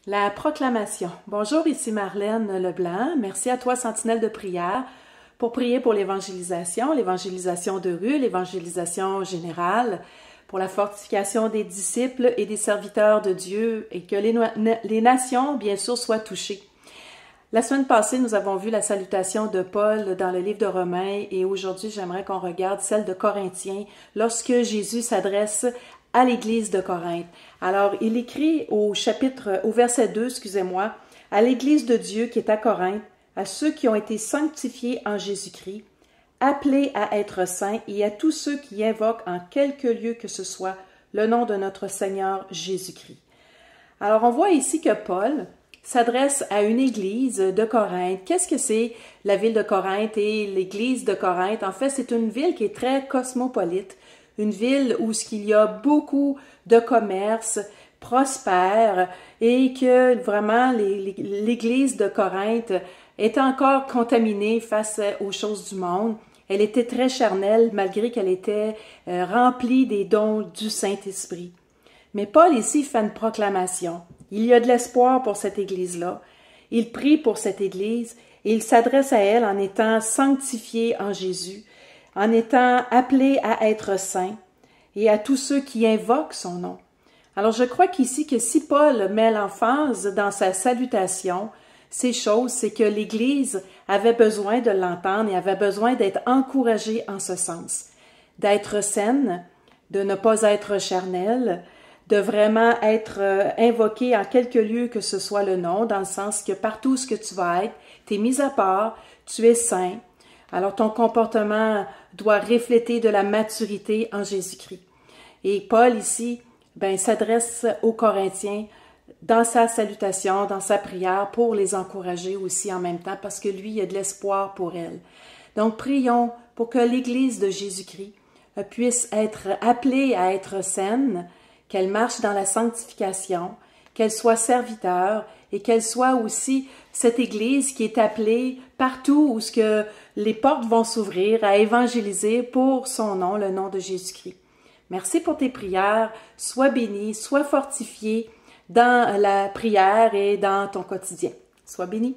La proclamation. Bonjour, ici Marlène Leblanc. Merci à toi, Sentinelle de prière, pour prier pour l'évangélisation de rue, l'évangélisation générale, pour la fortification des disciples et des serviteurs de Dieu et que les nations, bien sûr, soient touchées. La semaine passée, nous avons vu la salutation de Paul dans le livre de Romains et aujourd'hui, j'aimerais qu'on regarde celle de Corinthiens lorsque Jésus s'adresse à l'église de Corinthe. Alors, il écrit au verset 2, à l'église de Dieu qui est à Corinthe, à ceux qui ont été sanctifiés en Jésus-Christ, appelés à être saints et à tous ceux qui invoquent en quelque lieu que ce soit le nom de notre Seigneur Jésus-Christ. Alors, on voit ici que Paul s'adresse à une église de Corinthe. Qu'est-ce que c'est la ville de Corinthe et l'église de Corinthe? En fait, c'est une ville qui est très cosmopolite, une ville où il y a beaucoup de commerce prospère et que vraiment l'église de Corinthe est encore contaminée face aux choses du monde. Elle était très charnelle malgré qu'elle était remplie des dons du Saint-Esprit. Mais Paul ici fait une proclamation. Il y a de l'espoir pour cette église-là. Il prie pour cette église et il s'adresse à elle en étant sanctifié en Jésus, en étant appelé à être saint et à tous ceux qui invoquent son nom. Alors je crois qu'ici que si Paul met l'emphase dans sa salutation, c'est que l'Église avait besoin de l'entendre et avait besoin d'être encouragée en ce sens, d'être saine, de ne pas être charnelle, de vraiment être invoqué en quelque lieu que ce soit le nom, dans le sens que partout où ce que tu vas être, tu es mis à part, tu es saint. Alors ton comportement doit refléter de la maturité en Jésus-Christ. Et Paul ici, s'adresse aux Corinthiens dans sa salutation, dans sa prière pour les encourager aussi en même temps parce que lui, il y a de l'espoir pour elle. Donc prions pour que l'Église de Jésus-Christ puisse être appelée à être saine, qu'elle marche dans la sanctification, qu'elle soit serviteur et qu'elle soit aussi cette Église qui est appelée partout où les portes vont s'ouvrir à évangéliser pour son nom, le nom de Jésus-Christ. Merci pour tes prières. Sois béni, sois fortifié dans la prière et dans ton quotidien. Sois béni.